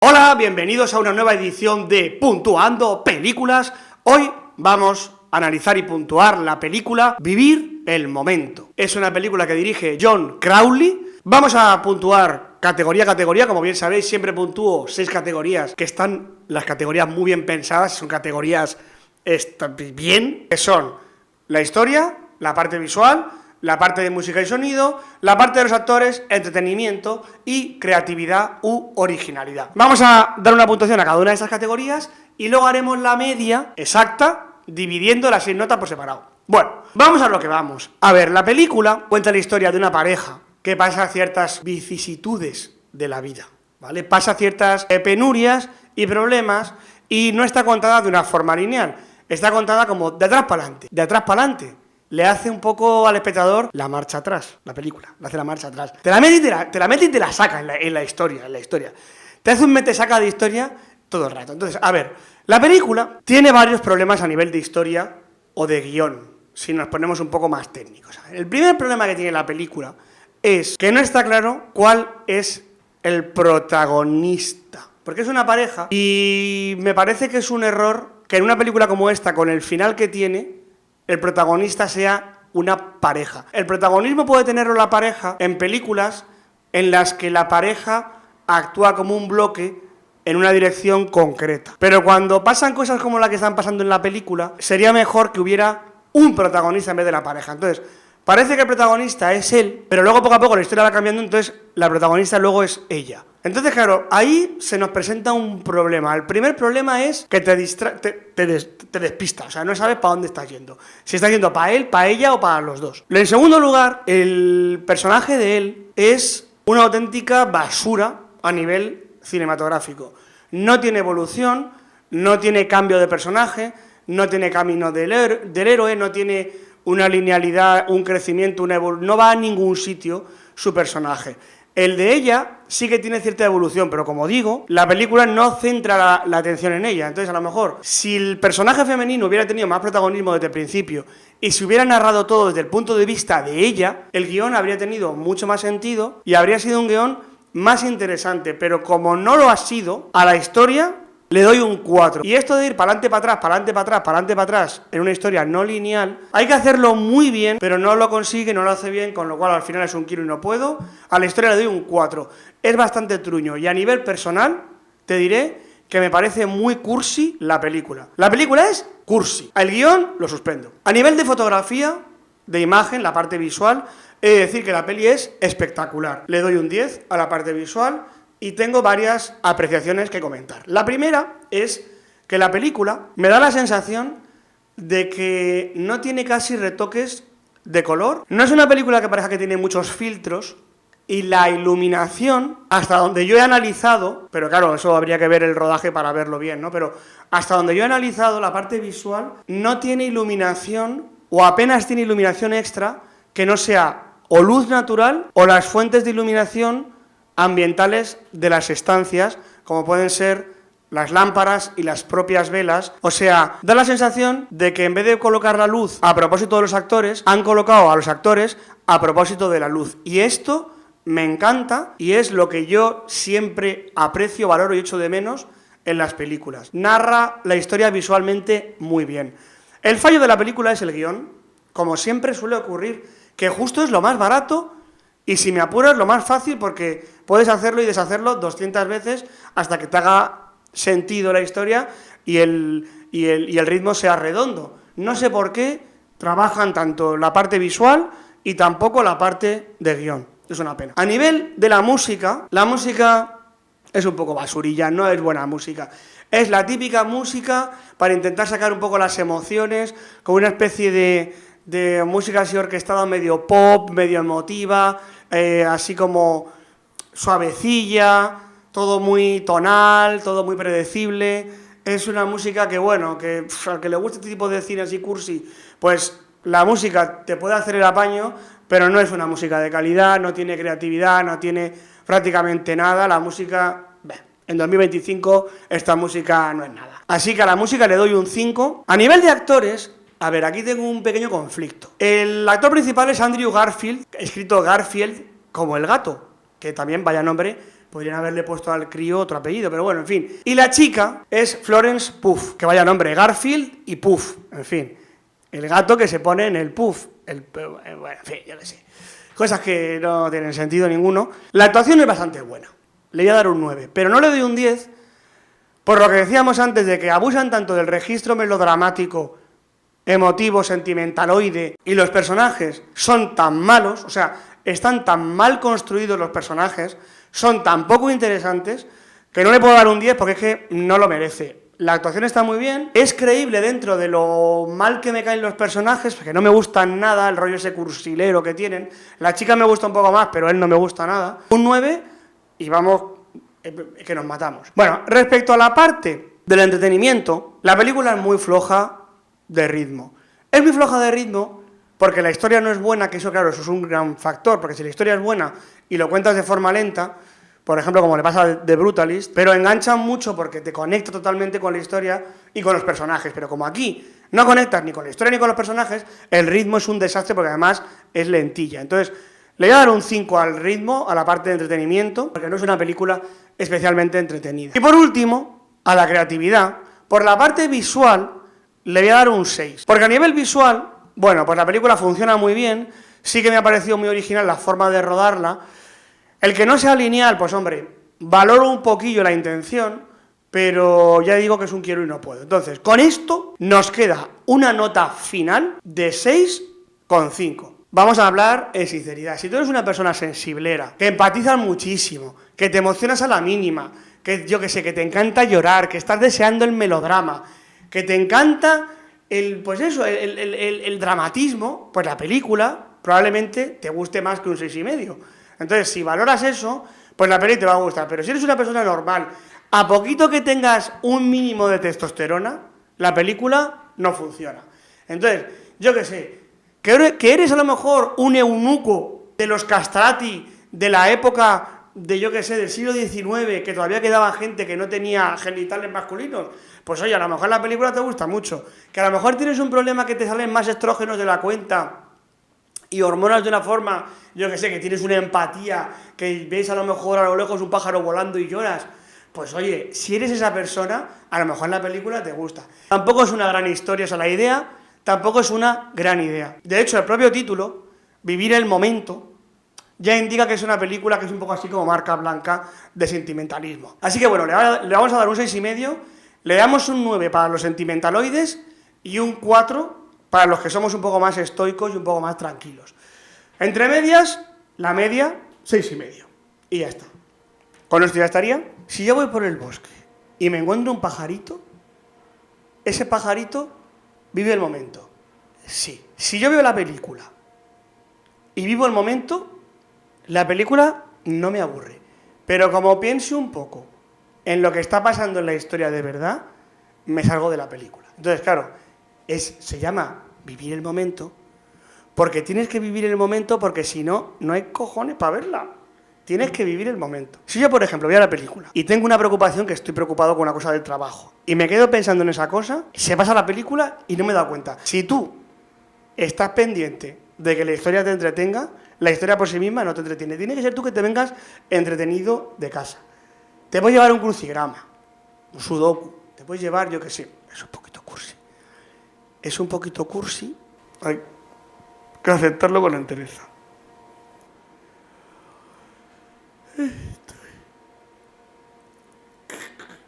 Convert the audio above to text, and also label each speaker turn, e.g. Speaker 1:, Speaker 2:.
Speaker 1: Hola, bienvenidos a una nueva edición de Puntuando Películas. Hoy vamos a analizar y puntuar la película Vivir el Momento. Es una película que dirige John Crowley. Vamos a puntuar categoría a categoría, como bien sabéis, siempre puntúo 6 categorías, que están las categorías muy bien pensadas, son categorías bien, que son la historia, la parte visual, la parte de música y sonido, la parte de los actores, entretenimiento y creatividad u originalidad. Vamos a dar una puntuación a cada una de esas categorías y luego haremos la media exacta dividiendo las 6 notas por separado. Bueno, vamos a lo que vamos. A ver, la película cuenta la historia de una pareja que pasa ciertas vicisitudes de la vida, ¿vale? Pasa ciertas penurias y problemas y no está contada de una forma lineal, está contada como de atrás para adelante, de atrás para adelante. Le hace un poco al espectador la marcha atrás, la película, le hace la marcha atrás. Te la mete y te la saca en la historia. Te hace un mete-saca de historia todo el rato. Entonces, a ver, la película tiene varios problemas a nivel de historia o de guión, si nos ponemos un poco más técnicos. El primer problema que tiene la película es que no está claro cuál es el protagonista, porque es una pareja y me parece que es un error que en una película como esta, con el final que tiene, el protagonista sea una pareja. El protagonismo puede tenerlo la pareja en películas en las que la pareja actúa como un bloque en una dirección concreta. Pero cuando pasan cosas como la que están pasando en la película, sería mejor que hubiera un protagonista en vez de la pareja. Entonces, parece que el protagonista es él, pero luego poco a poco la historia va cambiando, entonces la protagonista luego es ella. Entonces, claro, ahí se nos presenta un problema. El primer problema es que te despista, o sea, no sabes para dónde estás yendo. Si estás yendo para él, para ella o para los dos. En segundo lugar, el personaje de él es una auténtica basura a nivel cinematográfico. No tiene evolución, no tiene cambio de personaje, no tiene camino del héroe, no tiene una linealidad, un crecimiento, no va a ningún sitio su personaje. El de ella sí que tiene cierta evolución, pero como digo, la película no centra la atención en ella. Entonces, a lo mejor, si el personaje femenino hubiera tenido más protagonismo desde el principio y se hubiera narrado todo desde el punto de vista de ella, el guión habría tenido mucho más sentido y habría sido un guión más interesante. Pero como no lo ha sido, a la historia le doy un 4. Y esto de ir para adelante, para atrás, para adelante, para atrás, para adelante, para atrás, en una historia no lineal, hay que hacerlo muy bien, pero no lo consigue, no lo hace bien, con lo cual al final es un kilo y no puedo. A la historia le doy un 4. Es bastante truño. Y a nivel personal, te diré que me parece muy cursi la película. La película es cursi. El guión lo suspendo. A nivel de fotografía, de imagen, la parte visual, he de decir que la peli es espectacular. Le doy un 10 a la parte visual. Y tengo varias apreciaciones que comentar. La primera es que la película me da la sensación de que no tiene casi retoques de color. No es una película que parezca que tiene muchos filtros y la iluminación, hasta donde yo he analizado, pero claro, eso habría que ver el rodaje para verlo bien, ¿no? Pero hasta donde yo he analizado, la parte visual no tiene iluminación o apenas tiene iluminación extra que no sea o luz natural o las fuentes de iluminación ambientales de las estancias, como pueden ser las lámparas y las propias velas. O sea, da la sensación de que en vez de colocar la luz a propósito de los actores, han colocado a los actores a propósito de la luz. Y esto me encanta y es lo que yo siempre aprecio, valoro y echo de menos en las películas. Narra la historia visualmente muy bien. El fallo de la película es el guión, como siempre suele ocurrir, que justo es lo más barato. Y si me apuras, lo más fácil, porque puedes hacerlo y deshacerlo 200 veces hasta que te haga sentido la historia y el ritmo sea redondo. No sé por qué trabajan tanto la parte visual y tampoco la parte de guión. Es una pena. A nivel de la música es un poco basurilla, no es buena música. Es la típica música para intentar sacar un poco las emociones, con una especie de música así orquestada, medio pop, medio emotiva, así como suavecilla, todo muy tonal, todo muy predecible. Es una música que, bueno, que al que le guste este tipo de cine así cursi, pues la música te puede hacer el apaño, pero no es una música de calidad, no tiene creatividad, no tiene prácticamente nada. La música, en 2025 esta música no es nada. Así que a la música le doy un 5. A nivel de actores, a ver, aquí tengo un pequeño conflicto. El actor principal es Andrew Garfield, escrito Garfield como el gato, que también, vaya nombre, Podrían haberle puesto al crío otro apellido, pero bueno, en fin. Y la chica es Florence Pugh, que vaya nombre, Garfield y Puff, en fin. El gato que se pone en el puff. Bueno, en fin, yo qué sé. Cosas que no tienen sentido ninguno. La actuación es bastante buena. Le voy a dar un 9, pero no le doy un 10 por lo que decíamos antes de que abusan tanto del registro melodramático, emotivo, sentimentaloide, y los personajes son tan malos, o sea, están tan mal construidos los personajes, son tan poco interesantes, que no le puedo dar un 10 porque es que no lo merece. La actuación está muy bien, es creíble dentro de lo mal que me caen los personajes, porque no me gustan nada, el rollo ese cursilero que tienen. La chica me gusta un poco más, pero él no me gusta nada. Un 9 y vamos, que nos matamos. Bueno, respecto a la parte del entretenimiento, la película es muy floja de ritmo. Es muy floja de ritmo porque la historia no es buena, que eso, claro, eso es un gran factor, porque si la historia es buena y lo cuentas de forma lenta, por ejemplo, como le pasa a The Brutalist, pero enganchan mucho porque te conecta totalmente con la historia y con los personajes, pero como aquí no conectas ni con la historia ni con los personajes, el ritmo es un desastre porque además es lentilla. Entonces, le voy a dar un 5 al ritmo, a la parte de entretenimiento, porque no es una película especialmente entretenida. Y por último, a la creatividad, por la parte visual, le voy a dar un 6. Porque a nivel visual, bueno, pues la película funciona muy bien, sí que me ha parecido muy original la forma de rodarla. El que no sea lineal, pues hombre, valoro un poquillo la intención, pero ya digo que es un quiero y no puedo. Entonces, con esto nos queda una nota final de 6,5. Vamos a hablar en sinceridad. Si tú eres una persona sensiblera, que empatizas muchísimo, que te emocionas a la mínima, que yo que sé, que te encanta llorar, que estás deseando el melodrama, que te encanta el dramatismo, pues la película probablemente te guste más que un 6,5. Entonces, si valoras eso, pues la peli te va a gustar. Pero si eres una persona normal, a poquito que tengas un mínimo de testosterona, la película no funciona. Entonces, yo qué sé, que eres a lo mejor un eunuco de los castrati de la época de, yo qué sé, del siglo XIX, que todavía quedaba gente que no tenía genitales masculinos, pues oye, a lo mejor la película te gusta mucho. Que a lo mejor tienes un problema que te salen más estrógenos de la cuenta y hormonas de una forma, yo que sé, que tienes una empatía, que ves a lo mejor a lo lejos un pájaro volando y lloras, pues oye, si eres esa persona, a lo mejor la película te gusta. Tampoco es una gran historia, o sea, la idea tampoco es una gran idea. De hecho, el propio título, Vivir el momento, ya indica que es una película que es un poco así como marca blanca de sentimentalismo. Así que bueno, le vamos a dar un 6,5, le damos un 9 para los sentimentaloides y un 4 para los que somos un poco más estoicos y un poco más tranquilos. Entre medias, la media, 6,5. Y ya está. Con esto ya estaría. Si yo voy por el bosque y me encuentro un pajarito, ese pajarito vive el momento. Sí. Si yo veo la película y vivo el momento, la película no me aburre. Pero como piense un poco en lo que está pasando en la historia de verdad, me salgo de la película. Entonces, claro, se llama vivir el momento, porque tienes que vivir el momento, porque si no, no hay cojones para verla. Tienes que vivir el momento. Si yo, por ejemplo, voy a la película y tengo una preocupación, que estoy preocupado con una cosa del trabajo, y me quedo pensando en esa cosa, se pasa la película y no me he dado cuenta. Si tú estás pendiente de que la historia te entretenga, la historia por sí misma no te entretiene. Tiene que ser tú que te vengas entretenido de casa. Te puedes llevar un crucigrama, un sudoku, te puedes llevar, yo qué sé, es un poquito cursi. Es un poquito cursi, hay que aceptarlo con entereza.